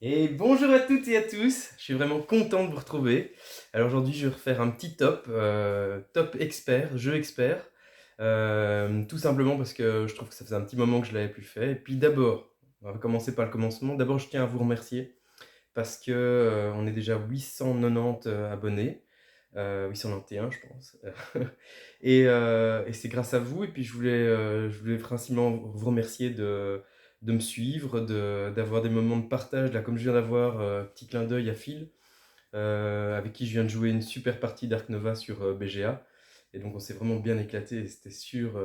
Et bonjour à toutes et à tous, je suis vraiment content de vous retrouver. Alors aujourd'hui, je vais refaire un petit top, top expert, jeu expert. Tout simplement parce que je trouve que ça faisait un petit moment que je l'avais plus fait. Et puis d'abord, on va commencer par le commencement. D'abord, je tiens à vous remercier parce que on est déjà 890 abonnés, 891 je pense. Et c'est grâce à vous. Et puis je voulais principalement vous remercier de me suivre, d'avoir des moments de partage, là comme je viens d'avoir, petit clin d'œil à Phil, avec qui je viens de jouer une super partie d'Ark Nova sur BGA. Et donc on s'est vraiment bien éclaté, et c'était sûr,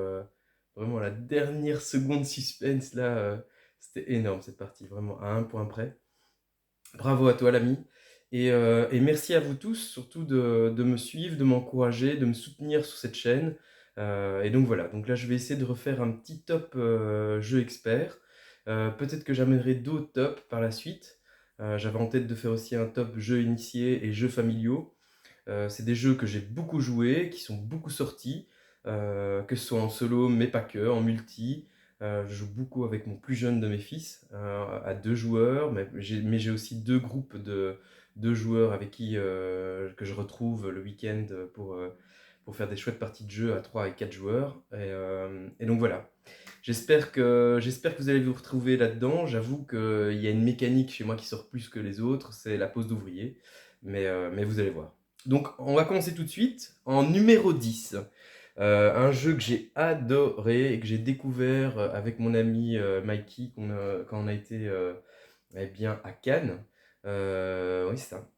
vraiment à la dernière seconde suspense là, c'était énorme cette partie, vraiment à un point près. Bravo à toi l'ami. Et merci à vous tous, surtout de me suivre, de m'encourager, de me soutenir sur cette chaîne. Et donc voilà, donc là je vais essayer de refaire un petit top jeu expert. Peut-être que j'amènerai d'autres tops par la suite. J'avais en tête de faire aussi un top jeux initiés et jeux familiaux. C'est des jeux que j'ai beaucoup joués, qui sont beaucoup sortis, que ce soit en solo, mais pas que, en multi. Je joue beaucoup avec mon plus jeune de mes fils, à deux joueurs, mais j'ai aussi deux groupes de deux joueurs avec qui que je retrouve le week-end pour faire des chouettes parties de jeu à 3 et 4 joueurs. Et donc voilà. J'espère que vous allez vous retrouver là-dedans. J'avoue qu'il y a une mécanique chez moi qui sort plus que les autres, c'est la pause d'ouvrier. Mais vous allez voir. Donc, on va commencer tout de suite. En numéro 10, un jeu que j'ai adoré et que j'ai découvert avec mon ami Mikey quand on a été eh bien, à Cannes. Oui, c'est ça.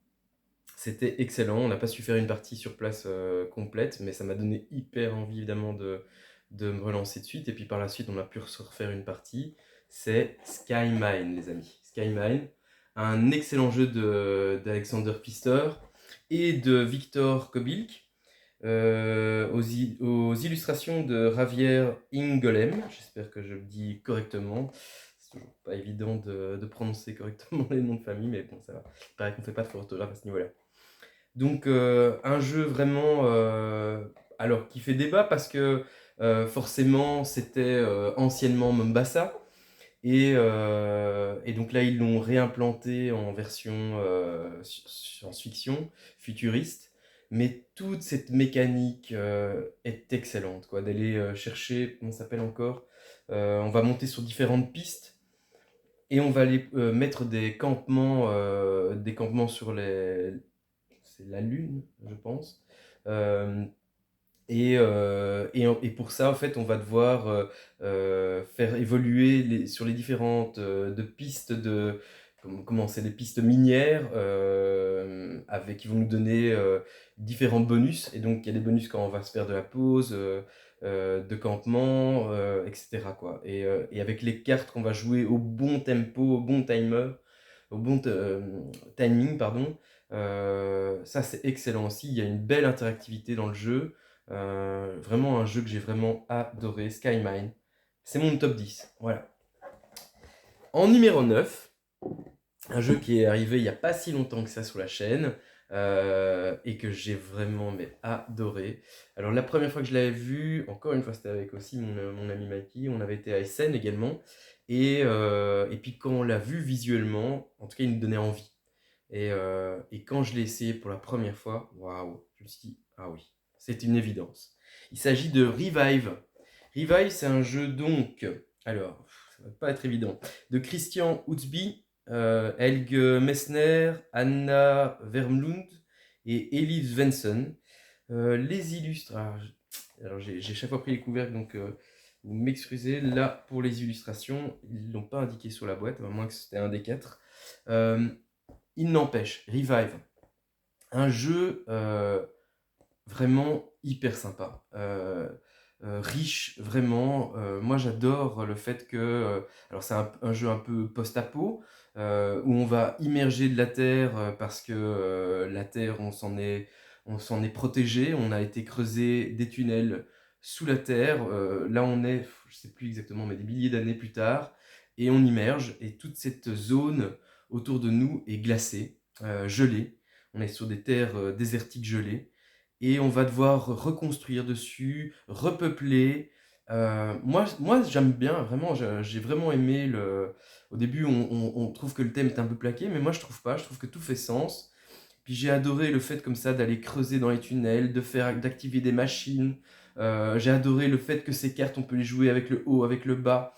C'était excellent. On n'a pas su faire une partie sur place complète, mais ça m'a donné hyper envie évidemment de me relancer de suite. Et puis par la suite, on a pu se refaire une partie. C'est Skymine, les amis. Skymine, un excellent jeu d'Alexander Pfister et de Victor Kobilk, aux illustrations de Javier Ingolem. J'espère que je le dis correctement. C'est toujours pas évident de prononcer correctement les noms de famille, mais bon, ça va. Il paraît qu'on fait pas de faute d'orthographe à ce niveau-là. Donc un jeu vraiment alors qui fait débat parce que forcément c'était anciennement Mombasa et donc là ils l'ont réimplanté en version science-fiction futuriste, mais toute cette mécanique est excellente quoi, d'aller chercher, comment ça s'appelle encore, on va monter sur différentes pistes et on va aller mettre des campements sur c'est la Lune, je pense. Euh, et pour ça, en fait, on va devoir faire évoluer sur les différentes de pistes comment c'est, des pistes minières qui vont nous donner différents bonus. Et donc, il y a des bonus quand on va se faire de la pause, de campement, etc., quoi. Et avec les cartes qu'on va jouer au bon tempo, au bon timer, au bon timing, pardon. Ça, c'est excellent aussi. Il y a une belle interactivité dans le jeu. Vraiment un jeu que j'ai vraiment adoré, Skymine. C'est mon top 10. Voilà. En numéro 9, un jeu qui est arrivé il n'y a pas si longtemps que ça sur la chaîne, et que j'ai vraiment adoré. Alors la première fois que je l'avais vu, encore une fois c'était avec aussi mon ami Mikey, on avait été à Essen également, et puis quand on l'a vu visuellement, en tout cas il nous donnait envie. Et quand je l'ai essayé pour la première fois, waouh, je me suis dit, ah oui, c'est une évidence. Il s'agit de Revive. Revive, c'est un jeu donc, alors, ça va pas être évident, de Christian Outsby, Helge Messner, Anna Vermlund et Elif Svensson. Les illustres, alors j'ai chaque fois pris les couvercles, donc vous m'excusez, là pour les illustrations, ils ne l'ont pas indiqué sur la boîte, à moins que c'était un des quatre. Euh, il n'empêche, Revive, un jeu vraiment hyper sympa, riche, vraiment. Moi, j'adore le fait que, alors c'est un jeu un peu post-apo, où on va immerger de la Terre parce que la Terre, on s'en est protégé, on a été creuser des tunnels sous la Terre. Là, on est, je sais plus exactement, mais des milliers d'années plus tard, et on immerge, et toute cette zone autour de nous est glacée, gelée. On est sur des terres désertiques gelées et on va devoir reconstruire dessus, repeupler, Moi j'aime bien vraiment, j'ai vraiment aimé le au début on trouve que le thème est un peu plaqué, mais moi je trouve pas, je trouve que tout fait sens. Puis j'ai adoré le fait comme ça d'aller creuser dans les tunnels, d'activer des machines. J'ai adoré le fait que ces cartes, on peut les jouer avec le haut, avec le bas.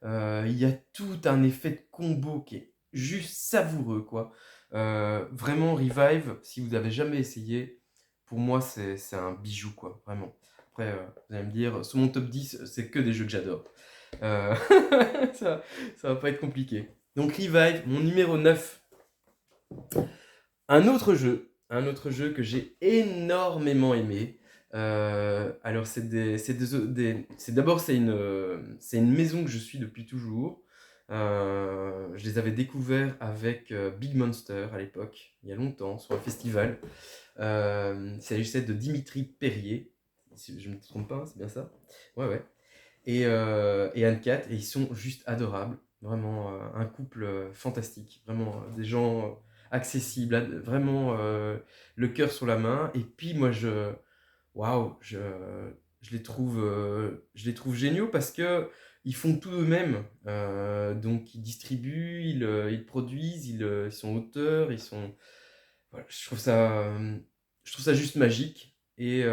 Il y a tout un effet de combo qui est juste savoureux, quoi. Vraiment, Revive, si vous n'avez jamais essayé, pour moi, c'est un bijou, quoi, vraiment. Après, vous allez me dire, sur mon top 10, c'est que des jeux que j'adore. Euh, ça, ça va pas être compliqué. Donc, Revive, mon numéro 9. Un autre jeu que j'ai énormément aimé. Alors d'abord c'est une maison que je suis depuis toujours. Je les avais découverts avec Big Monster à l'époque, il y a longtemps, sur un festival. Il s'agissait de Dimitri Perrier, si je ne me trompe pas, c'est bien ça? Ouais, ouais. Et Anne-Cat, et ils sont juste adorables. Vraiment un couple fantastique. Vraiment des gens accessibles, vraiment le cœur sur la main. Et puis moi, waouh, je les trouve géniaux parce que ils font tout eux-mêmes. Donc ils distribuent, ils produisent, ils sont auteurs, voilà, je trouve ça juste magique. Et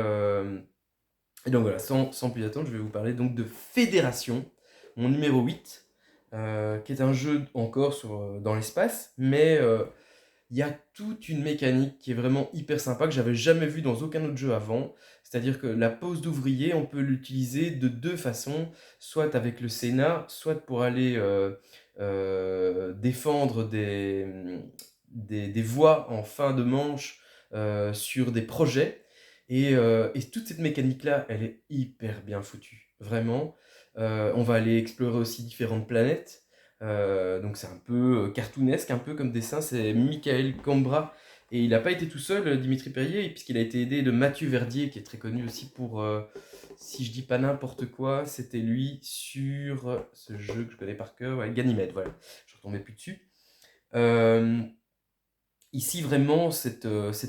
donc voilà, sans plus attendre, je vais vous parler donc de Fédération, mon numéro 8, qui est un jeu encore dans l'espace, mais il y a toute une mécanique qui est vraiment hyper sympa, que j'avais jamais vue dans aucun autre jeu avant. C'est-à-dire que la pose d'ouvrier, on peut l'utiliser de deux façons, soit avec le Sénat, soit pour aller défendre des voies en fin de manche sur des projets. Et toute cette mécanique-là, elle est hyper bien foutue, vraiment. On va aller explorer aussi différentes planètes. Donc c'est un peu cartoonesque, un peu comme dessin. C'est Michael Cambra. Et il n'a pas été tout seul, Dimitri Perrier, puisqu'il a été aidé de Mathieu Verdier, qui est très connu aussi pour, si je dis pas n'importe quoi, c'était lui sur ce jeu que je connais par cœur, ouais, Ganymède, voilà. Je ne retombais plus dessus. Euh, Ici, vraiment, cette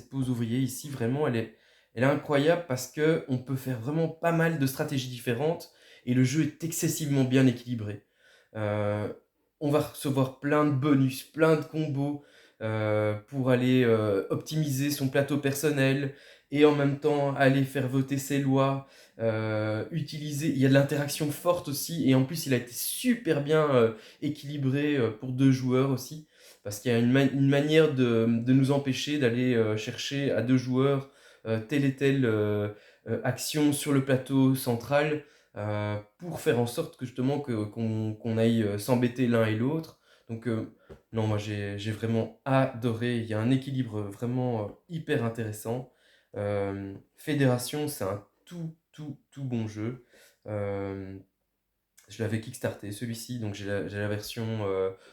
pose ouvrier, ici, vraiment, elle est incroyable parce que on peut faire vraiment pas mal de stratégies différentes et le jeu est excessivement bien équilibré. Euh, on va recevoir plein de bonus, plein de combos pour aller optimiser son plateau personnel et en même temps aller faire voter ses lois. Il y a de l'interaction forte aussi et en plus, il a été super bien équilibré pour deux joueurs aussi parce qu'il y a une manière de nous empêcher d'aller chercher à deux joueurs telle et telle action sur le plateau central pour faire en sorte que justement qu'on aille s'embêter l'un et l'autre. Donc non, moi j'ai vraiment adoré. Il y a un équilibre vraiment hyper intéressant. Fédération, c'est un tout bon jeu. Euh, je l'avais kickstarté celui-ci, donc j'ai la version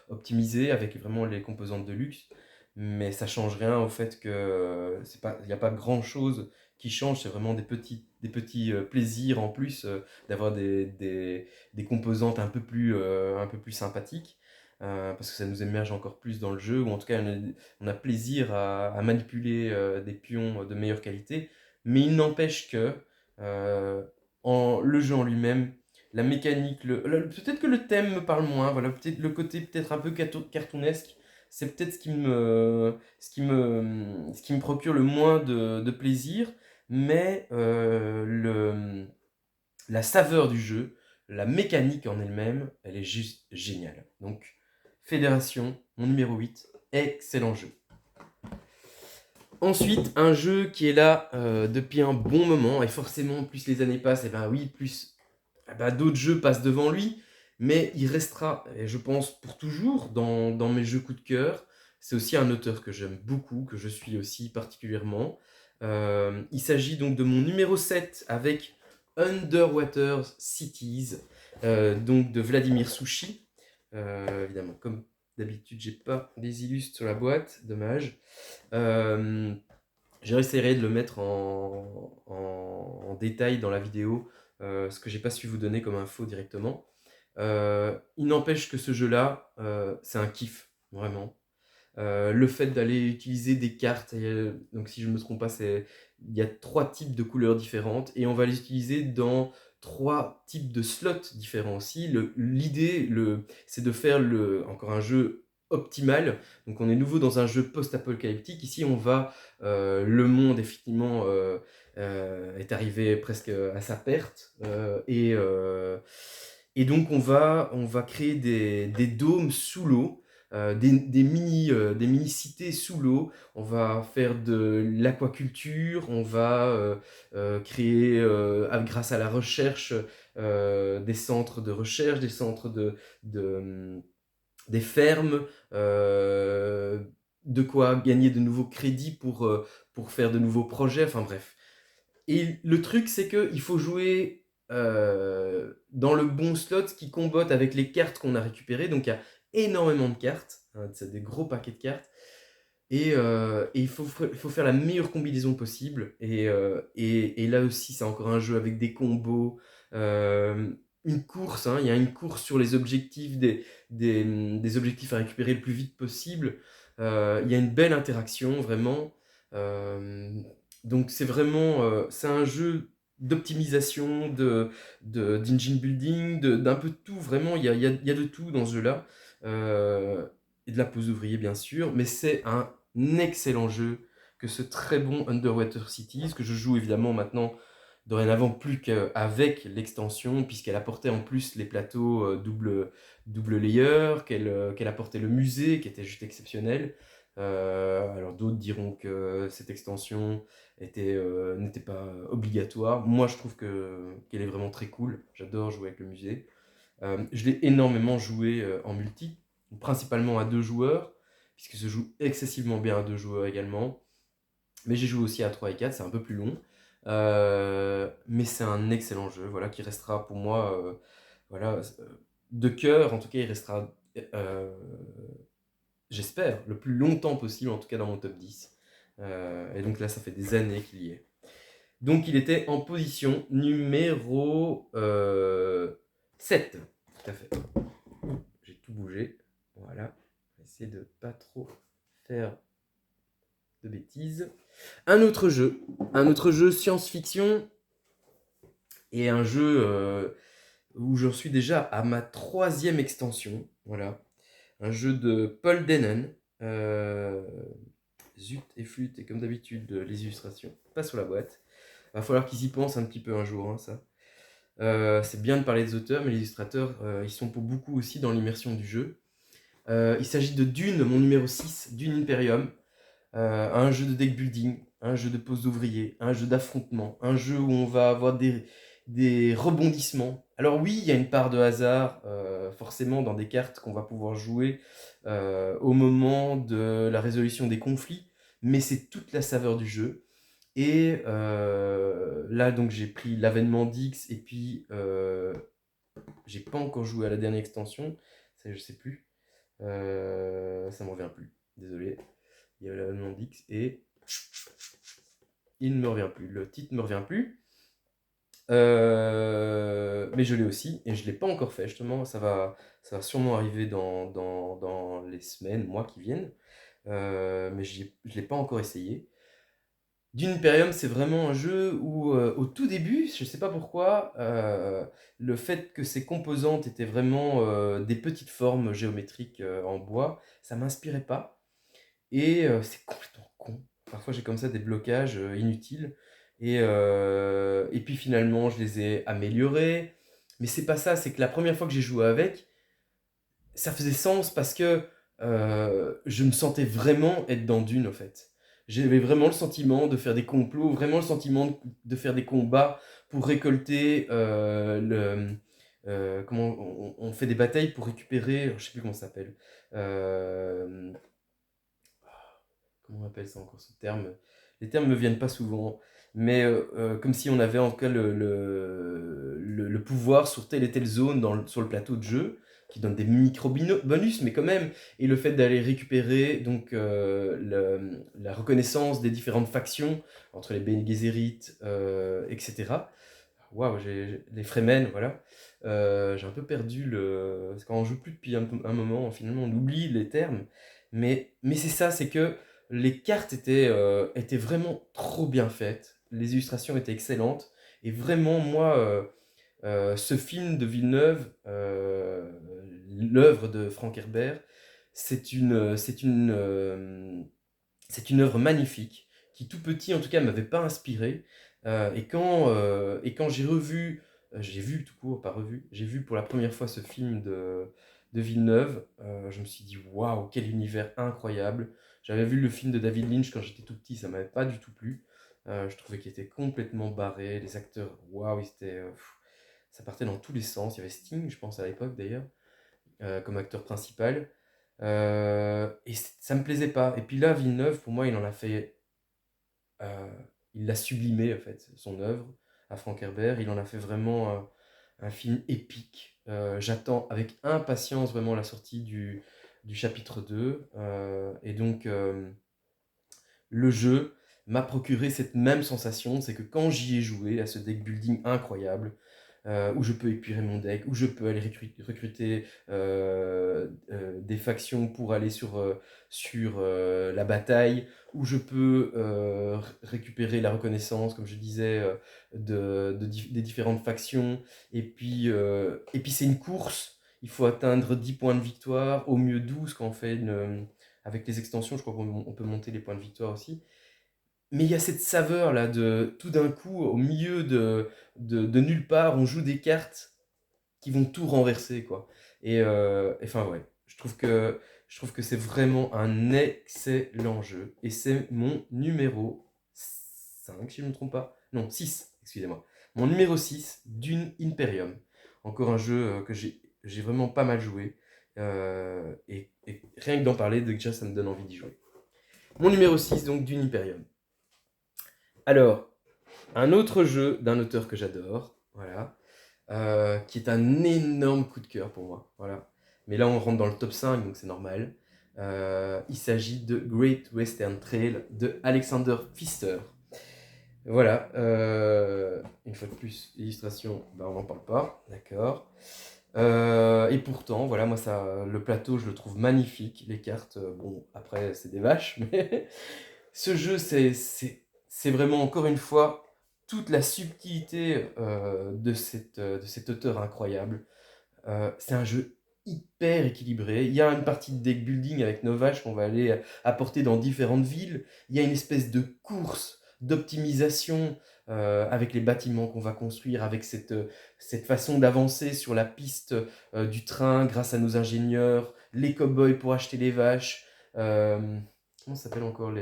optimisée avec vraiment les composantes de luxe, mais ça change rien au fait que il n'y a pas grand-chose qui change, c'est vraiment des petits plaisirs en plus d'avoir des composantes un peu plus sympathiques, parce que ça nous immerge encore plus dans le jeu, ou en tout cas on a plaisir à manipuler des pions de meilleure qualité, mais il n'empêche que le jeu en lui-même, la mécanique, peut-être que le thème me parle moins, voilà, peut-être le côté peut-être un peu cartoonesque, c'est peut-être ce qui me procure le moins de plaisir, mais la saveur du jeu, la mécanique en elle-même, elle est juste géniale. Donc, Fédération, mon numéro 8, excellent jeu. Ensuite, un jeu qui est là depuis un bon moment, et forcément, plus les années passent, et ben oui, plus d'autres jeux passent devant lui, mais il restera, et je pense, pour toujours dans mes jeux coup de cœur. C'est aussi un auteur que j'aime beaucoup, que je suis aussi particulièrement. Il s'agit donc de mon numéro 7 avec Underwater Cities, donc de Vladimir Sushi. Évidemment, comme d'habitude, j'ai pas les illustres sur la boîte, dommage. Euh, J'essaierai de le mettre en détail dans la vidéo, ce que j'ai pas su vous donner comme info directement. Il n'empêche que ce jeu-là, c'est un kiff, vraiment. Le fait d'aller utiliser des cartes, donc si je ne me trompe pas, il y a trois types de couleurs différentes et on va les utiliser dans 3 types de slots différents aussi. L'idée, c'est de faire encore un jeu optimal. Donc on est nouveau dans un jeu post-apocalyptique. Ici, le monde effectivement est arrivé presque à sa perte. Et donc on va créer des dômes sous l'eau, des mini-cités sous l'eau. On va faire de l'aquaculture, on va créer, grâce à la recherche, des centres de recherche, des centres des fermes, de quoi gagner de nouveaux crédits pour faire de nouveaux projets, enfin bref. Et le truc, c'est qu'il faut jouer dans le bon slot qui combotte avec les cartes qu'on a récupérées. Donc il y a énormément de cartes, hein, c'est des gros paquets de cartes. Et il faut faire la meilleure combinaison possible. Et là aussi, c'est encore un jeu avec des combos, une course, hein, il y a une course sur les objectifs, des objectifs à récupérer le plus vite possible. Il y a une belle interaction, vraiment. Euh, donc c'est un jeu d'optimisation, d'engine building, d'un peu de tout, vraiment, il y a de tout dans ce jeu-là. Et de la pose d'ouvrier bien sûr, mais c'est un excellent jeu que ce très bon Underwater Cities, que je joue évidemment maintenant dorénavant plus qu'avec l'extension, puisqu'elle apportait en plus les plateaux double layer, qu'elle apportait le musée, qui était juste exceptionnel. Alors d'autres diront que cette extension n'était pas obligatoire. Moi, je trouve qu'elle est vraiment très cool. J'adore jouer avec le musée. Je l'ai énormément joué en multi, principalement à 2 joueurs, puisque se joue excessivement bien à 2 joueurs également. Mais j'ai joué aussi à 3 et 4, c'est un peu plus long. Mais c'est un excellent jeu, voilà, qui restera pour moi, voilà, de cœur, en tout cas, il restera, euh, j'espère, le plus longtemps possible, en tout cas dans mon top 10. Et donc là, ça fait des années qu'il y est. Donc il était en position numéro 7. Tout à fait. J'ai tout bougé. Voilà. On va essayer de pas trop faire de bêtises. Un autre jeu science-fiction, et un jeu où j'en suis déjà à ma 3e extension. Voilà. Un jeu de Paul Dennen. Zut et flûte, et comme d'habitude, les illustrations pas sur la boîte. Va falloir qu'ils y pensent un petit peu un jour, hein, ça. C'est bien de parler des auteurs, mais les illustrateurs, ils sont pour beaucoup aussi dans l'immersion du jeu. Il s'agit de Dune, mon numéro 6, Dune Imperium. Un jeu de deck building, un jeu de pose d'ouvrier, un jeu d'affrontement, un jeu où on va avoir des rebondissements. Alors oui, il y a une part de hasard, forcément, dans des cartes qu'on va pouvoir jouer au moment de la résolution des conflits, mais c'est toute la saveur du jeu. Et là, donc, j'ai pris l'avènement d'X, et puis j'ai pas encore joué à la dernière extension, ça je sais plus. Ça me revient plus, désolé. Il y avait l'avènement d'X, et il ne me revient plus, le titre ne me revient plus. Mais je l'ai aussi, et je ne l'ai pas encore fait, justement. Ça va sûrement arriver dans les semaines, mois qui viennent. Mais je ne l'ai pas encore essayé. Dune Imperium, c'est vraiment un jeu où, au tout début, je ne sais pas pourquoi, le fait que ses composantes étaient vraiment des petites formes géométriques en bois, ça ne m'inspirait pas. Et c'est complètement con. Parfois, j'ai comme ça des blocages inutiles. Et puis finalement, je les ai améliorés. Mais c'est pas ça, c'est que la première fois que j'ai joué avec, ça faisait sens parce que je me sentais vraiment être dans Dune, en fait. J'avais vraiment le sentiment de faire des complots, vraiment le sentiment de faire des combats pour récolter comment on fait des batailles pour récupérer, je sais plus comment ça s'appelle. Euh, Comment on appelle ça encore ce terme? Les termes me viennent pas souvent, mais comme si on avait en tout cas le pouvoir sur telle et telle zone sur le plateau de jeu, qui donne des micro-bonus, mais quand même. Et le fait d'aller récupérer donc la reconnaissance des différentes factions entre les Bene Gesserit, etc. Waouh, les Fremen, voilà. J'ai un peu perdu parce qu'on joue plus depuis un moment, finalement on oublie les termes. Mais c'est ça, c'est que les cartes étaient vraiment trop bien faites. Les illustrations étaient excellentes. Et vraiment, moi, Ce film de Villeneuve, l'œuvre de Frank Herbert, c'est une œuvre magnifique qui, tout petit en tout cas, m'avait pas inspiré. Et quand j'ai vu tout court, pas revu, j'ai vu pour la première fois ce film de Villeneuve, je me suis dit waouh, quel univers incroyable. J'avais vu le film de David Lynch quand j'étais tout petit, ça m'avait pas du tout plu. Je trouvais qu'il était complètement barré, les acteurs, waouh, ça partait dans tous les sens. Il y avait Sting, je pense, à l'époque d'ailleurs, comme acteur principal. Ça me plaisait pas. Et puis là, Villeneuve, pour moi, euh, il l'a sublimé, en fait, son œuvre, à Frank Herbert. Il en a fait vraiment un film épique. J'attends avec impatience vraiment la sortie du chapitre 2. Le jeu m'a procuré cette même sensation, c'est que quand j'y ai joué, à ce deck building incroyable, où je peux épurer mon deck, où je peux aller recruter des factions pour aller sur la bataille, où je peux récupérer la reconnaissance, comme je disais, des différentes factions. Et puis c'est une course, il faut atteindre 10 points de victoire, au mieux 12 quand on fait avec les extensions, je crois qu'on peut monter les points de victoire aussi. Mais il y a cette saveur là de tout d'un coup, au milieu de nulle part, on joue des cartes qui vont tout renverser, quoi. Enfin, ouais, je trouve que c'est vraiment un excellent jeu. Et c'est mon numéro 5 si je ne me trompe pas. Non, 6 excusez-moi. Mon numéro 6 Dune Imperium. Encore un jeu que j'ai vraiment pas mal joué. Et rien que d'en parler, déjà, ça me donne envie d'y jouer. Mon numéro 6 donc, Dune Imperium. Alors, un autre jeu d'un auteur que j'adore, voilà, qui est un énorme coup de cœur pour moi, voilà. Mais là, on rentre dans le top 5, donc c'est normal. Il s'agit de Great Western Trail de Alexander Pfister. Voilà, une fois de plus, l'illustration, bah, on n'en parle pas, d'accord. Et pourtant, voilà, moi, le plateau, je le trouve magnifique. Les cartes, bon, après, c'est des vaches, mais ce jeu, c'est vraiment, encore une fois, toute la subtilité de cet auteur incroyable. C'est un jeu hyper équilibré. Il y a une partie de deck building avec nos vaches qu'on va aller apporter dans différentes villes. Il y a une espèce de course d'optimisation avec les bâtiments qu'on va construire, avec cette façon d'avancer sur la piste du train grâce à nos ingénieurs, les cow-boys pour acheter les vaches. euh, Comment ça s'appelle encore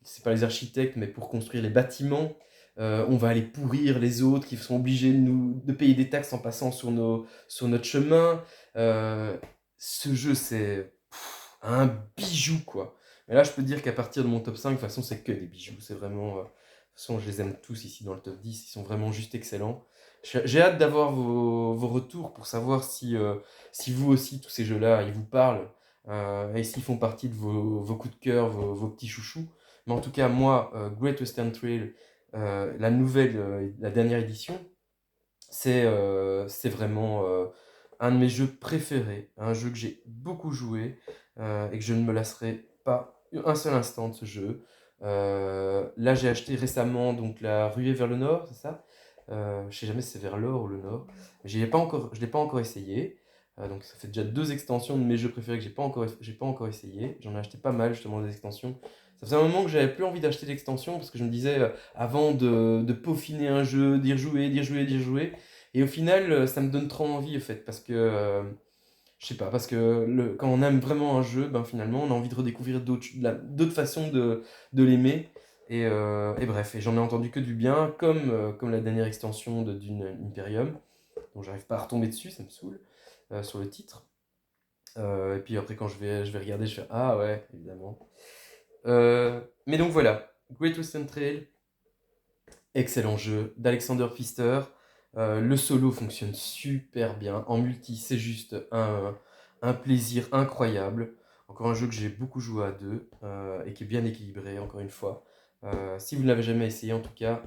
c'est pas les architectes, mais pour construire les bâtiments. On va aller pourrir les autres qui sont obligés de payer des taxes en passant sur notre chemin. Euh, Ce jeu, c'est un bijou, quoi. Mais là, je peux dire qu'à partir de mon top 5, de toute façon, c'est que des bijoux. C'est vraiment. De toute façon, je les aime tous ici dans le top 10. Ils sont vraiment juste excellents. J'ai hâte d'avoir vos retours pour savoir si vous aussi, tous ces jeux-là, ils vous parlent. Et s'ils font partie de vos coups de cœur, vos petits chouchous. Mais en tout cas, moi, Great Western Trail, la dernière édition, c'est vraiment un de mes jeux préférés, un jeu que j'ai beaucoup joué et que je ne me lasserai pas un seul instant de ce jeu. Là, j'ai acheté récemment donc la Ruée vers le Nord, c'est ça? Je sais jamais si c'est vers l'Or ou le Nord. Je l'ai pas encore essayé. Donc ça fait déjà deux extensions de mes jeux préférés que j'ai pas encore essayé. J'en ai acheté pas mal justement des extensions. Ça faisait un moment que j'avais plus envie d'acheter l'extension parce que je me disais avant de peaufiner un jeu, d'y rejouer, d'y rejouer, d'y rejouer. Et au final, ça me donne trop envie, en fait, parce que, je sais pas, parce que quand on aime vraiment un jeu, ben finalement, on a envie de redécouvrir d'autres façons de l'aimer. Et bref, et j'en ai entendu que du bien, comme la dernière extension de Dune Imperium, dont j'arrive pas à retomber dessus, ça me saoule, sur le titre. Et puis après, quand je vais regarder, je fais ah ouais, évidemment. Mais donc voilà, Great Western Trail, excellent jeu d'Alexander Pfister. Le solo fonctionne super bien. En multi, c'est juste un plaisir incroyable. Encore un jeu que j'ai beaucoup joué à deux et qui est bien équilibré, encore une fois. Si vous ne l'avez jamais essayé, en tout cas,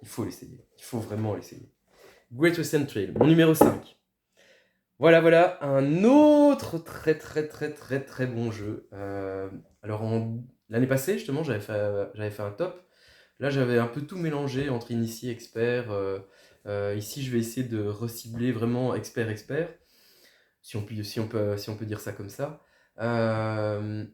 il faut l'essayer. Il faut vraiment l'essayer. Great Western Trail, mon numéro 5. Voilà, voilà, un autre très très très très très bon jeu. Alors, l'année passée, justement, j'avais fait un top. Là, j'avais un peu tout mélangé entre initié, expert. Ici, je vais essayer de recibler vraiment expert, si on peut dire ça comme ça. Euh,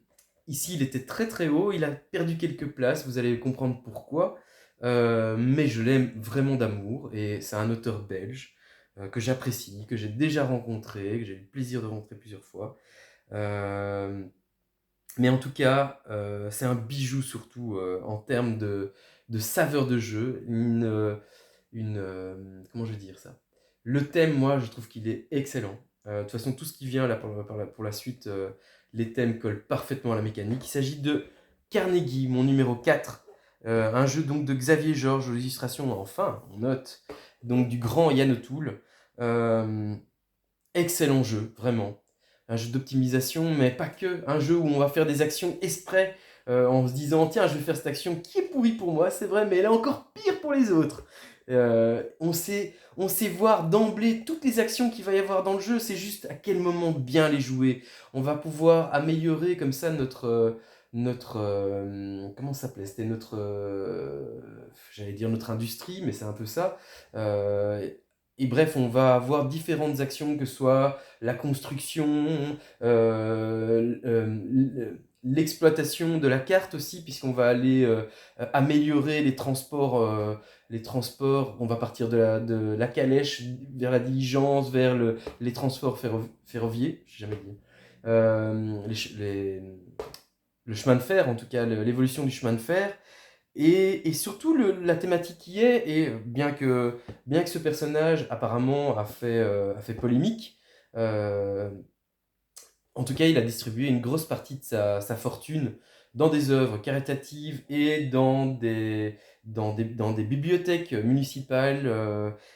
Ici, il était très très haut, il a perdu quelques places, vous allez comprendre pourquoi. Mais je l'aime vraiment d'amour, et c'est un auteur belge que j'apprécie, que j'ai déjà rencontré, que j'ai eu le plaisir de rencontrer plusieurs fois. Euh, mais en tout cas, c'est un bijou surtout en termes de saveur de jeu. Comment je vais dire ça? Le thème, moi, je trouve qu'il est excellent. De toute façon, tout ce qui vient là pour la suite, les thèmes collent parfaitement à la mécanique. Il s'agit de Carnegie, mon numéro 4. Un jeu donc de Xavier Georges, aux illustrations, enfin, on note, donc du grand Yann O'Toole. Euh, Excellent jeu, vraiment. Un jeu d'optimisation, mais pas que. Un jeu où on va faire des actions exprès en se disant, tiens, je vais faire cette action qui est pourrie pour moi, c'est vrai, mais elle est encore pire pour les autres. On sait voir d'emblée toutes les actions qu'il va y avoir dans le jeu, c'est juste à quel moment bien les jouer. On va pouvoir améliorer comme ça comment ça s'appelait? C'était j'allais dire notre industrie, mais c'est un peu ça. Euh, et bref, on va avoir différentes actions, que ce soit la construction, l'exploitation de la carte aussi, puisqu'on va aller améliorer les transports. On va partir de la calèche vers la diligence, vers les transports ferroviaires, j'ai jamais dit. Le chemin de fer, en tout cas, l'évolution du chemin de fer. Et surtout la thématique qui est, et bien que ce personnage apparemment a fait polémique, euh, en tout cas il a distribué une grosse partie de sa fortune dans des œuvres caritatives et dans des bibliothèques municipales,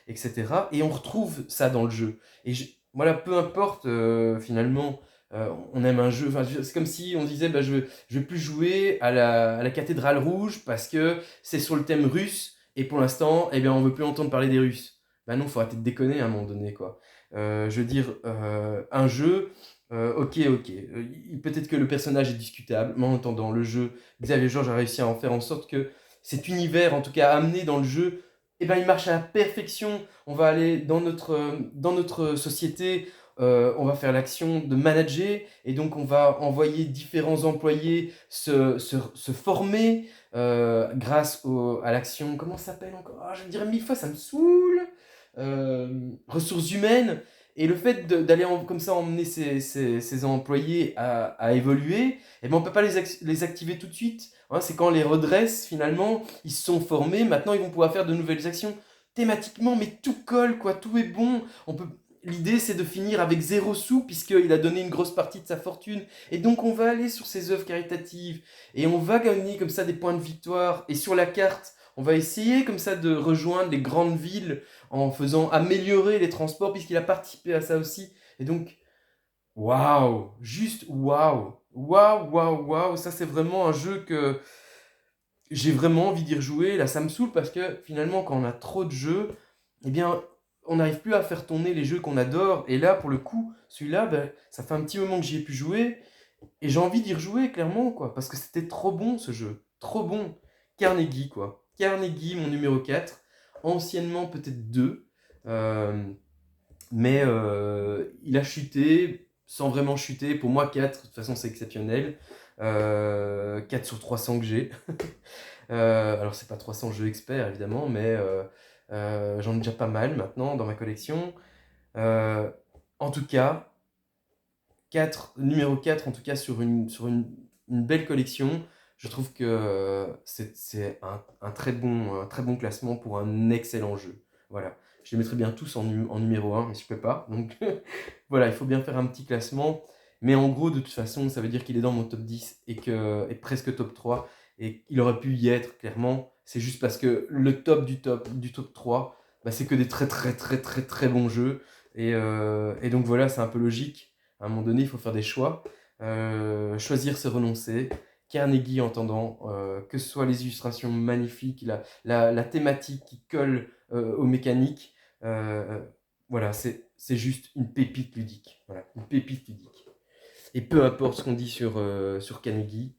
etc. Et on retrouve ça dans le jeu. Et voilà, peu importe finalement, on aime un jeu, enfin, c'est comme si on disait bah, je vais plus jouer à la cathédrale rouge parce que c'est sur le thème russe et pour l'instant eh bien, on veut plus entendre parler des Russes. Bah non, faut arrêter de déconner à un moment donné, quoi. Je veux dire, un jeu, ok, peut-être que le personnage est discutable, mais en attendant, le jeu, Xavier Georges a réussi à en faire en sorte que cet univers, en tout cas amené dans le jeu, eh ben, il marche à la perfection. On va aller dans notre société, on va faire l'action de manager, et donc on va envoyer différents employés se former grâce à l'action, comment ça s'appelle encore? Ah, je le dirais mille fois, ça me saoule. Ressources humaines. Et le fait d'aller comme ça emmener ses employés à évoluer, eh ben on ne peut pas les activer tout de suite. Hein, c'est quand on les redresse, finalement, ils se sont formés, maintenant ils vont pouvoir faire de nouvelles actions thématiquement, mais tout colle, quoi, tout est bon. L'idée, c'est de finir avec 0 sou, puisqu'il a donné une grosse partie de sa fortune. Et donc, on va aller sur ces œuvres caritatives, et on va gagner comme ça des points de victoire. Et sur la carte, on va essayer comme ça de rejoindre les grandes villes en faisant améliorer les transports, puisqu'il a participé à ça aussi. Et donc, waouh, juste waouh, waouh, waouh, waouh, ça c'est vraiment un jeu que j'ai vraiment envie d'y rejouer. Là, ça me saoule parce que finalement, quand on a trop de jeux, eh bien, on n'arrive plus à faire tourner les jeux qu'on adore. Et là, pour le coup, celui-là, ben, ça fait un petit moment que j'y ai pu jouer. Et j'ai envie d'y rejouer, clairement, quoi. Parce que c'était trop bon, ce jeu. Trop bon. Carnegie, quoi. Carnegie, mon numéro 4. Anciennement, peut-être 2. Euh, mais il a chuté, sans vraiment chuter. Pour moi, 4, de toute façon, c'est exceptionnel. 4 sur 300 que j'ai. Alors, c'est pas 300 jeux experts, évidemment, mais j'en ai déjà pas mal maintenant dans ma collection. Euh, En tout cas, numéro 4, en tout cas, sur une belle collection. Je trouve que c'est un très bon classement pour un excellent jeu. Voilà. Je les mettrais bien tous en numéro 1, mais je peux pas. Donc voilà, il faut bien faire un petit classement. Mais en gros, de toute façon, ça veut dire qu'il est dans mon top 10 et presque top 3. Et il aurait pu y être, clairement. C'est juste parce que le top du top 3, bah, c'est que des très très très très très bons jeux. Et donc voilà, c'est un peu logique. À un moment donné, il faut faire des choix. Choisir, c'est renoncer. Carnegie, entendant que ce soit les illustrations magnifiques, la thématique qui colle aux mécaniques, euh, voilà, c'est juste une pépite ludique. Voilà, une pépite ludique. Et peu importe ce qu'on dit sur Carnegie,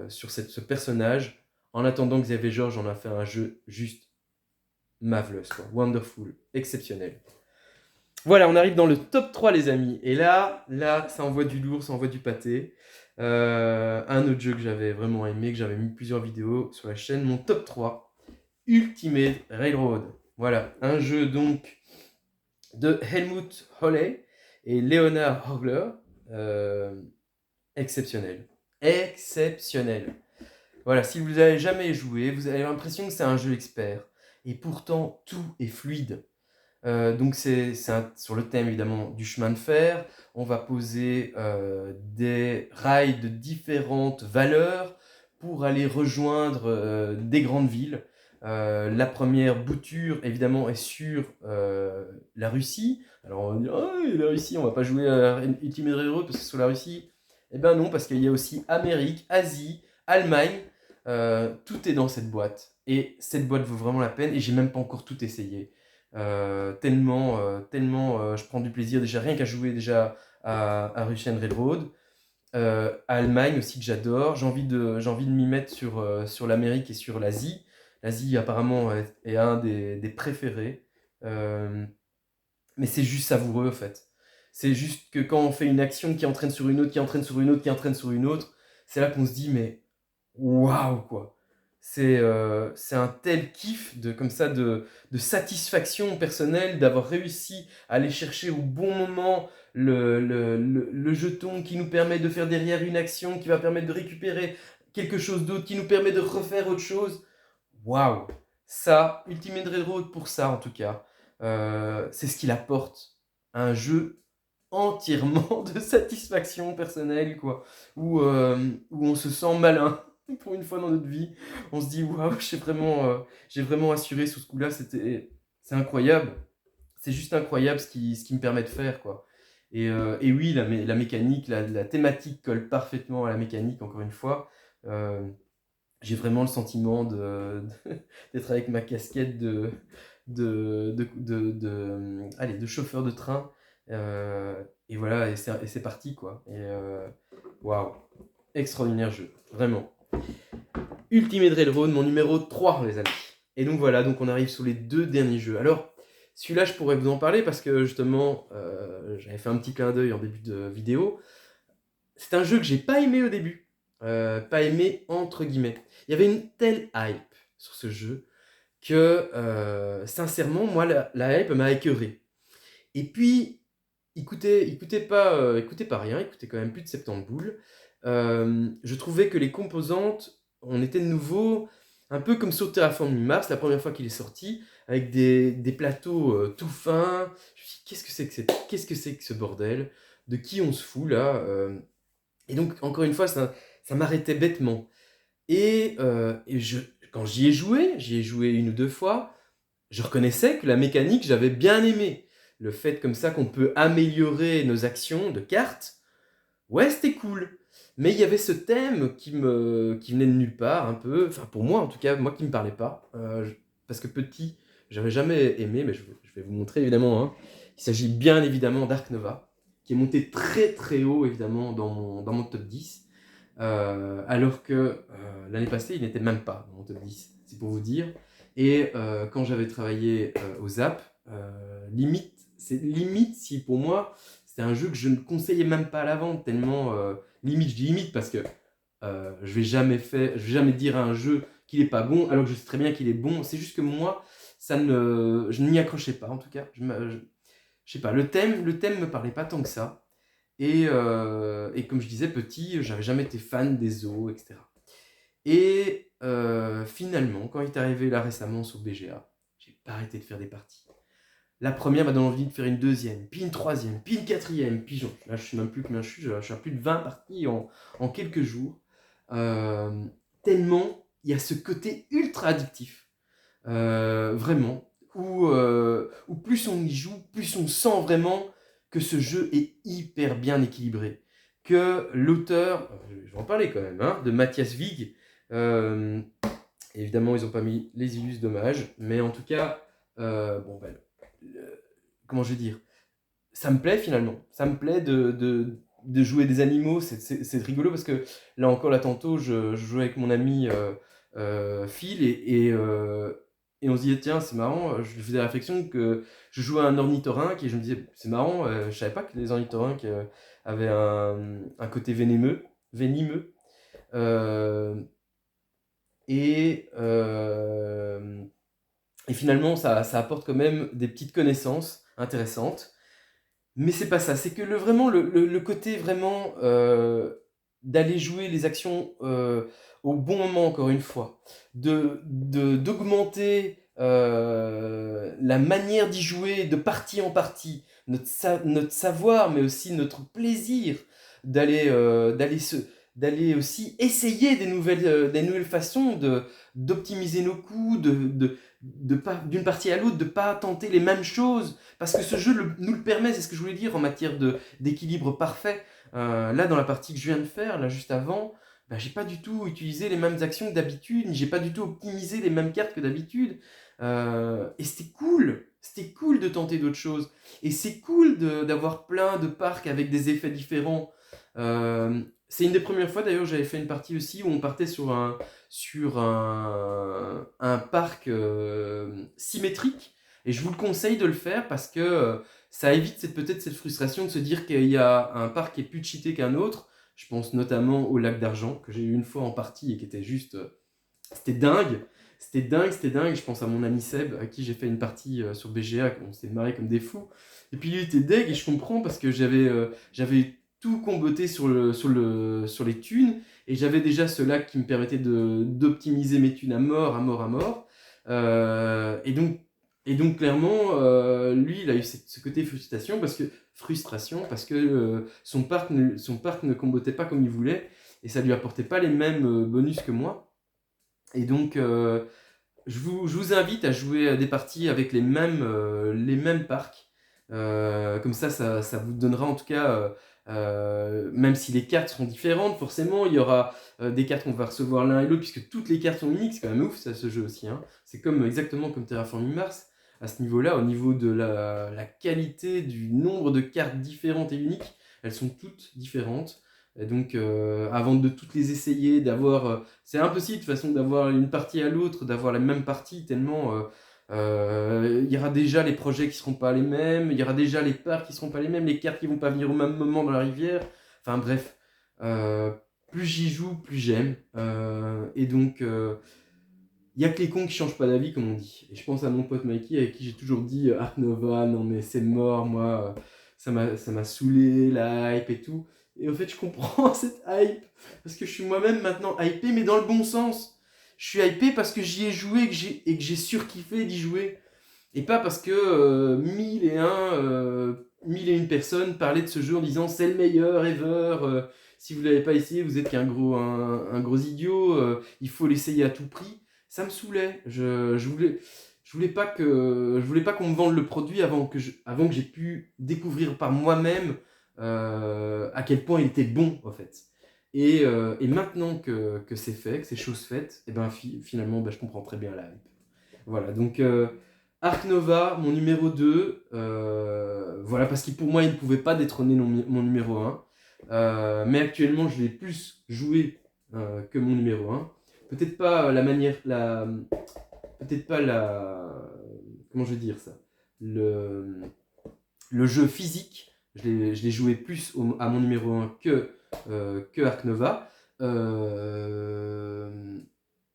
sur ce personnage, en attendant, Xavier Georges en a fait un jeu juste marvelous, quoi. Wonderful, exceptionnel. Voilà, on arrive dans le top 3, les amis. Et là, ça envoie du lourd, ça envoie du pâté. Un autre jeu que j'avais vraiment aimé, que j'avais mis plusieurs vidéos sur la chaîne, mon top 3, Ultimate Railroad. Voilà, un jeu donc de Helmut Holley et Leonard Hogler. Exceptionnel. Exceptionnel. Voilà, si vous n'avez jamais joué, vous avez l'impression que c'est un jeu expert. Et pourtant, tout est fluide. Donc sur le thème évidemment du chemin de fer. On va poser des rails de différentes valeurs pour aller rejoindre des grandes villes. La première bouture évidemment est sur la Russie. Alors on va dire oh, la Russie, on va pas jouer à Ultimate Railroad parce que c'est sur la Russie. Eh ben non, parce qu'il y a aussi Amérique, Asie, Allemagne. Tout est dans cette boîte. Et cette boîte vaut vraiment la peine. Et j'ai même pas encore tout essayé. Tellement je prends du plaisir déjà rien qu'à jouer déjà à Russian Railroad. À Allemagne aussi que j'adore. J'ai envie de m'y mettre sur l'Amérique et sur l'Asie. L'Asie apparemment est un des préférés. Mais c'est juste savoureux en fait. C'est juste que quand on fait une action qui entraîne sur une autre, qui entraîne sur une autre, qui entraîne sur une autre, c'est là qu'on se dit mais waouh quoi. C'est un tel kiff comme ça de satisfaction personnelle d'avoir réussi à aller chercher au bon moment le jeton qui nous permet de faire derrière une action, qui va permettre de récupérer quelque chose d'autre, qui nous permet de refaire autre chose. Waouh! Ça, Ultimate Railroad pour ça en tout cas, c'est ce qu'il apporte. Un jeu entièrement de satisfaction personnelle, quoi. Où on se sent malin pour une fois dans notre vie. On se dit, waouh, j'ai vraiment assuré sur ce coup-là. C'est incroyable. C'est juste incroyable ce qui me permet de faire, quoi. Et oui, la mécanique, la thématique colle parfaitement à la mécanique, encore une fois. J'ai vraiment le sentiment d'être avec ma casquette de chauffeur de train. Et voilà, et c'est parti, quoi. Waouh, extraordinaire jeu, vraiment. Ultimate Railroad, mon numéro 3, les amis. Et donc voilà, donc on arrive sur les 2 derniers jeux. Alors, celui-là, je pourrais vous en parler parce que justement, j'avais fait un petit clin d'œil en début de vidéo. C'est un jeu que j'ai pas aimé au début. Pas aimé entre guillemets. Il y avait une telle hype sur ce jeu que, sincèrement, moi, la hype m'a écœuré. Et puis, il coûtait pas rien, il coûtait quand même plus de 70 boules. Je trouvais que les composantes, on était de nouveau un peu comme sur Terraforming Mars, la première fois qu'il est sorti, avec des plateaux tout fins. Je me suis dit, qu'est-ce que c'est que ce bordel? De qui on se fout là? Et donc, encore une fois, ça m'arrêtait bêtement. Quand j'y ai joué 1 ou 2 fois, je reconnaissais que la mécanique, j'avais bien aimé. Le fait comme ça qu'on peut améliorer nos actions de cartes, ouais, c'était cool. Mais il y avait ce thème qui venait de nulle part, un peu, enfin pour moi en tout cas, moi qui me parlait pas. Parce que petit, j'avais jamais aimé, mais je vais vous montrer évidemment. Hein. Il s'agit bien évidemment d'Ark Nova, qui est monté très très haut évidemment dans mon top 10. Alors que l'année passée, il n'était même pas dans mon top 10, c'est pour vous dire. Et quand j'avais travaillé au Zap, limite si pour moi, c'était un jeu que je ne conseillais même pas à la vente, tellement limite, je dis limite parce que je vais jamais dire à un jeu qu'il est pas bon, alors que je sais très bien qu'il est bon. C'est juste que moi, je ne m'y accrochais pas en tout cas. Je sais pas, le thème me parlait pas tant que ça. Et comme je disais, petit, j'avais jamais été fan des zoos, etc. Et finalement, quand il est arrivé là récemment sur BGA, j'ai pas arrêté de faire des parties. La première m'a donné envie de faire une deuxième, puis une troisième, puis une quatrième, puis là je sais même plus combien je suis à plus de 20 parties en quelques jours. Tellement il y a ce côté ultra addictif, vraiment, où plus on y joue, plus on sent vraiment que ce jeu est hyper bien équilibré. Que l'auteur, je vais en parler quand même, hein, de Matthias Wig, évidemment ils n'ont pas mis les illus, dommage, mais en tout cas, comment je vais dire, ça me plaît finalement, ça me plaît de jouer des animaux, c'est rigolo parce que là encore, là tantôt, je jouais avec mon ami Phil et et on se disait, tiens, c'est marrant, je faisais la réflexion que je jouais à un ornithorynque et je me disais, c'est marrant, je savais pas que les ornithorynques avaient un côté venimeux. Euh, et, euh, et finalement, ça apporte quand même des petites connaissances intéressantes. Mais c'est pas ça, c'est que vraiment le côté vraiment d'aller jouer les actions au bon moment, encore une fois, d'augmenter la manière d'y jouer de partie en partie, notre savoir, mais aussi notre plaisir d'aller d'aller aussi essayer des nouvelles façons d'optimiser nos coûts, d'une partie à l'autre, de pas tenter les mêmes choses parce que ce jeu nous le permet, c'est ce que je voulais dire en matière d'équilibre parfait. Là, dans la partie que je viens de faire, là juste avant, bah, j'ai pas du tout utilisé les mêmes actions que d'habitude, j'ai pas du tout optimisé les mêmes cartes que d'habitude. Et c'était cool de tenter d'autres choses. Et c'est cool d'avoir plein de parcs avec des effets différents. C'est une des premières fois d'ailleurs, j'avais fait une partie aussi où on partait sur un parc symétrique. Et je vous le conseille de le faire parce que ça évite peut-être cette frustration de se dire qu'il y a un parc qui est plus cheaté qu'un autre. Je pense notamment au lac d'argent que j'ai eu une fois en partie et qui était juste... c'était dingue. C'était dingue. Je pense à mon ami Seb à qui j'ai fait une partie sur BGA, on s'est marré comme des fous. Et puis il était deg et je comprends parce que j'avais tout comboté sur les thunes et j'avais déjà ce lac qui me permettait d'optimiser mes thunes à mort, à mort, à mort. Et donc clairement, lui, il a eu ce côté frustration parce que son parc ne combotait pas comme il voulait et ça lui apportait pas les mêmes bonus que moi. Et donc, je vous invite à jouer à des parties avec les mêmes parcs. Comme ça vous donnera en tout cas, même si les cartes seront différentes, forcément, il y aura des cartes qu'on va recevoir l'un et l'autre, puisque toutes les cartes sont uniques, c'est quand même ouf ça, ce jeu aussi. Hein. C'est exactement comme Terraforming Mars, à ce niveau-là, au niveau de la qualité, du nombre de cartes différentes et uniques, elles sont toutes différentes. Et donc, avant de toutes les essayer, c'est impossible de toute façon d'avoir une partie à l'autre, d'avoir la même partie, tellement il y aura déjà les projets qui seront pas les mêmes, il y aura déjà les parts qui seront pas les mêmes, les cartes qui vont pas venir au même moment dans la rivière. Enfin bref, euh, plus j'y joue, plus j'aime. Et donc, il y a que les cons qui changent pas d'avis, comme on dit. Et je pense à mon pote Mikey, avec qui j'ai toujours dit Ark Nova, non mais c'est mort, moi, ça m'a saoulé, la hype et tout. Et en fait, je comprends cette hype, parce que je suis moi-même maintenant hypé, mais dans le bon sens. Je suis hypé parce que j'y ai joué et que j'ai surkiffé d'y jouer. Et pas parce que 1001 personnes parlaient de ce jeu en disant c'est le meilleur ever, si vous ne l'avez pas essayé, vous êtes un gros idiot, il faut l'essayer à tout prix. Ça me saoulait. Je voulais pas qu'on me vende le produit avant que j'ai pu découvrir par moi-même à quel point il était bon en fait. Et maintenant que c'est fait, que c'est chose faite, et ben finalement je comprends très bien la hype. Voilà, donc Ark Nova, mon numéro 2, voilà, parce que pour moi, il ne pouvait pas détrôner mon numéro 1. Mais actuellement, je l'ai plus joué que mon numéro 1. Peut-être pas peut-être pas comment je vais dire ça, le, le jeu physique, je l'ai joué plus à mon numéro 1 que Ark Nova.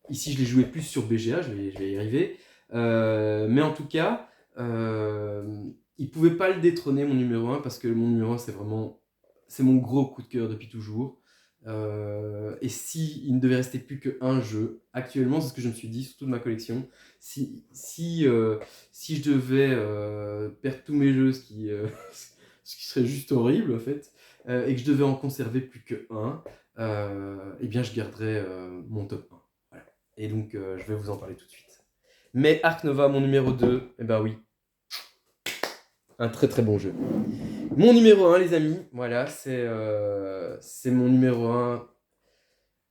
Ici, je l'ai joué plus sur BGA, je vais y arriver. Mais en tout cas, il ne pouvait pas le détrôner, mon numéro 1, parce que mon numéro 1, c'est mon gros coup de cœur depuis toujours. Et si il ne devait rester plus qu'un jeu, actuellement, c'est ce que je me suis dit sur toute ma collection, si je devais perdre tous mes jeux, ce qui serait juste horrible en fait, et que je devais en conserver plus qu'un, eh bien je garderais mon top 1. Voilà. Et donc je vais vous en parler tout de suite. Mais Ark Nova, mon numéro 2, eh ben oui, un très très bon jeu. Mon numéro 1, les amis, voilà, c'est mon numéro 1.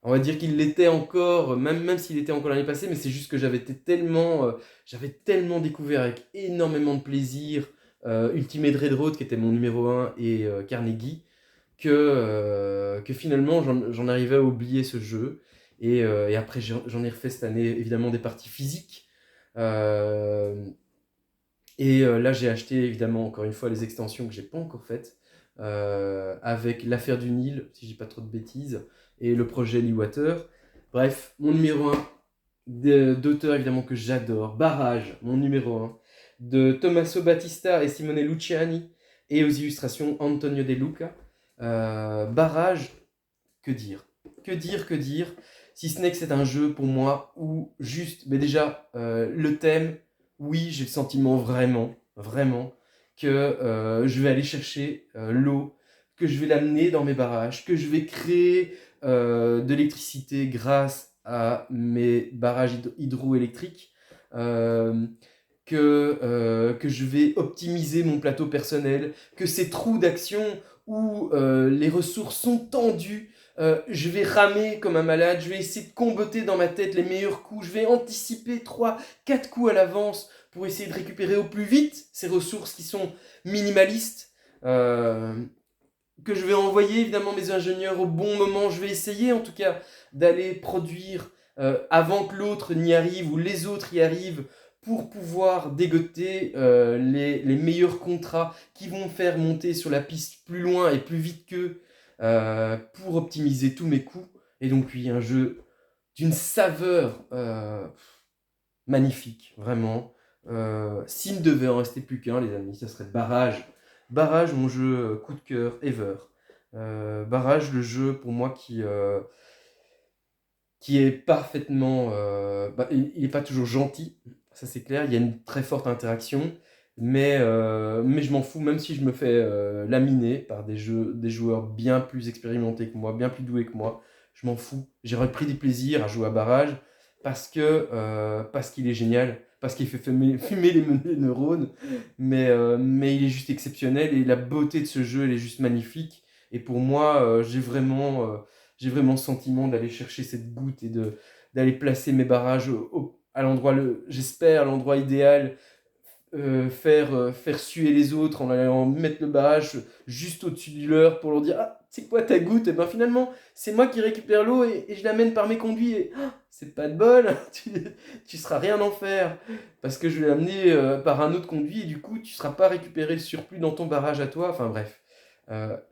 On va dire qu'il l'était encore, même s'il était encore l'année passée, mais c'est juste que j'avais tellement découvert avec énormément de plaisir Ultimate Red Road, qui était mon numéro 1, et Carnegie, que finalement j'en arrivais à oublier ce jeu. Et après, j'en ai refait cette année, évidemment, des parties physiques. Euh, et là, j'ai acheté évidemment, encore une fois, les extensions que j'ai pas encore faites, avec l'affaire du Nil, si je dis pas trop de bêtises, et le projet Lee Water. Bref, mon numéro un d'auteurs évidemment que j'adore, Barrage, mon numéro un de Tommaso Battista et Simone Luciani, et aux illustrations Antonio De Luca. Barrage, que dire? Que dire, que dire? Si ce n'est que c'est un jeu pour moi où juste, mais déjà, le thème, oui, j'ai le sentiment vraiment, vraiment, que je vais aller chercher l'eau, que je vais l'amener dans mes barrages, que je vais créer de l'électricité grâce à mes barrages hydroélectriques, euh, que je vais optimiser mon plateau personnel, que ces trous d'action où les ressources sont tendues, je vais ramer comme un malade, je vais essayer de comboter dans ma tête les meilleurs coups, je vais anticiper 3, 4 coups à l'avance pour essayer de récupérer au plus vite ces ressources qui sont minimalistes, que je vais envoyer évidemment mes ingénieurs au bon moment, je vais essayer en tout cas d'aller produire avant que l'autre n'y arrive ou les autres y arrivent pour pouvoir dégoter les meilleurs contrats qui vont me faire monter sur la piste plus loin et plus vite qu'eux pour optimiser tous mes coûts. Et donc oui, un jeu d'une saveur magnifique, vraiment. S'il ne devait en rester plus qu'un, les amis, ça serait Barrage. Barrage, mon jeu coup de cœur ever. Barrage, le jeu pour moi qui est parfaitement... il n'est pas toujours gentil, ça c'est clair, il y a une très forte interaction, mais je m'en fous, même si je me fais laminer par des joueurs bien plus expérimentés que moi, bien plus doués que moi, je m'en fous. J'ai repris du plaisir à jouer à Barrage parce qu'il est génial, parce qu'il fait fumer les neurones, mais il est juste exceptionnel et la beauté de ce jeu, elle est juste magnifique. Et pour moi, j'ai vraiment le sentiment d'aller chercher cette goutte et d'aller placer mes barrages à l'endroit, j'espère, à l'endroit idéal, faire suer les autres en allant mettre le barrage juste au-dessus du leur pour leur dire ah, c'est quoi ta goutte? Et ben finalement, c'est moi qui récupère l'eau et je l'amène par mes conduits. Et ah, c'est pas de bol, tu seras rien en faire parce que je vais l'amener par un autre conduit et du coup, tu seras pas récupéré le surplus dans ton barrage à toi. Enfin bref,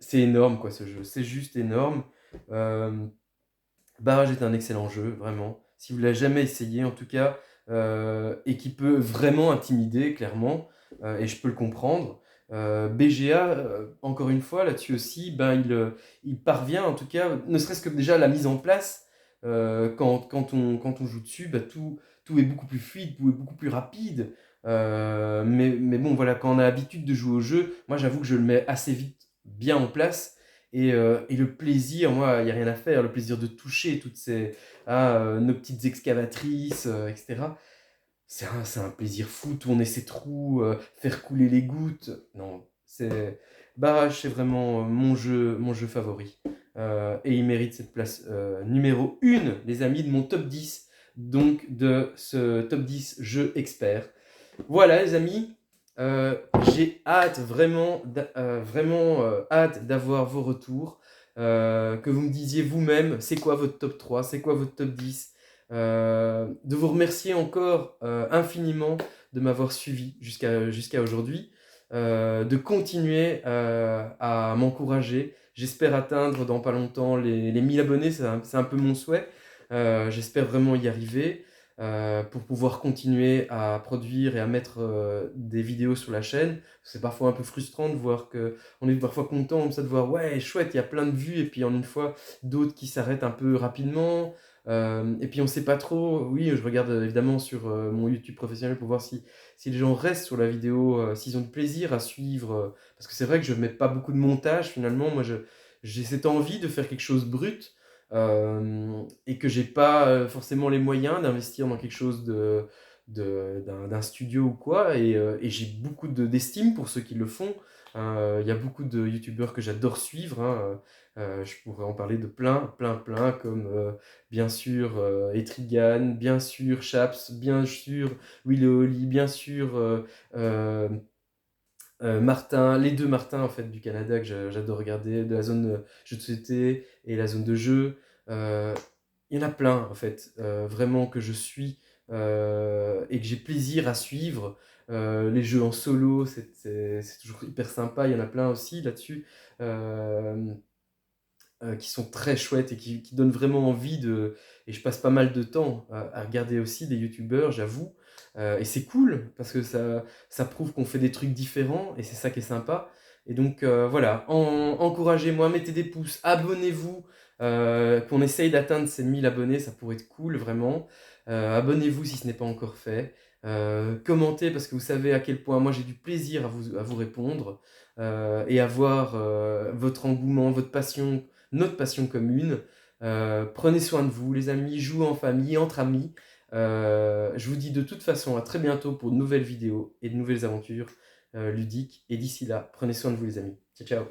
c'est énorme quoi ce jeu, c'est juste énorme. Euh, Barrage est un excellent jeu, vraiment. Si vous ne l'avez jamais essayé, en tout cas, et qui peut vraiment intimider, clairement, et je peux le comprendre. BGA, encore une fois, là-dessus aussi, il parvient, en tout cas, ne serait-ce que déjà la mise en place, quand on joue dessus, tout est beaucoup plus fluide, tout est beaucoup plus rapide. Mais bon, voilà, quand on a l'habitude de jouer au jeu, moi j'avoue que je le mets assez vite bien en place. Et le plaisir, moi, il n'y a rien à faire. Le plaisir de toucher toutes nos petites excavatrices, etc. C'est un plaisir fou, tourner ces trous, faire couler les gouttes. Non, Barrage, c'est vraiment mon jeu favori. Et il mérite cette place numéro 1, les amis, de mon top 10. Donc, de ce top 10 jeux experts. Voilà les amis, euh, j'ai hâte, vraiment hâte d'avoir vos retours, que vous me disiez vous-même c'est quoi votre top 3, c'est quoi votre top 10, de vous remercier encore infiniment de m'avoir suivi jusqu'à aujourd'hui, de continuer à m'encourager. J'espère atteindre dans pas longtemps les 1000 abonnés, c'est un peu mon souhait. J'espère vraiment y arriver pour pouvoir continuer à produire et à mettre des vidéos sur la chaîne. C'est parfois un peu frustrant de voir que on est parfois content comme ça de voir ouais chouette il y a plein de vues et puis en une fois d'autres qui s'arrêtent un peu rapidement. Et puis on sait pas trop. Oui, je regarde évidemment sur mon YouTube professionnel pour voir si les gens restent sur la vidéo, s'ils ont du plaisir à suivre. Parce que c'est vrai que je mets pas beaucoup de montage finalement. Moi j'ai cette envie de faire quelque chose brut et que j'ai pas forcément les moyens d'investir dans quelque chose d'un studio ou quoi, et j'ai beaucoup d'estime pour ceux qui le font. Il y a beaucoup de youtubeurs que j'adore suivre, hein. Je pourrais en parler de plein, comme bien sûr Etrigan, bien sûr Chaps, bien sûr Willy Holly, bien sûr euh, Martin, les deux Martin en fait du Canada que j'adore regarder, de la zone jeu de société et la zone de jeu. Il y en a plein en fait, vraiment que je suis et que j'ai plaisir à suivre. Les jeux en solo, c'est toujours hyper sympa, il y en a plein aussi là-dessus. Qui sont très chouettes et qui donnent vraiment envie de et je passe pas mal de temps à regarder aussi des youtubeurs, j'avoue, et c'est cool parce que ça prouve qu'on fait des trucs différents et c'est ça qui est sympa et donc voilà, encouragez-moi, mettez des pouces, abonnez-vous, qu'on essaye d'atteindre ces 1000 abonnés, ça pourrait être cool vraiment. Abonnez-vous si ce n'est pas encore fait, commentez parce que vous savez à quel point moi j'ai du plaisir à vous répondre, et à voir, votre engouement, votre passion, notre passion commune. Prenez soin de vous, les amis, jouez en famille, entre amis. Je vous dis de toute façon à très bientôt pour de nouvelles vidéos et de nouvelles aventures ludiques. Et d'ici là, prenez soin de vous, les amis. Ciao, ciao.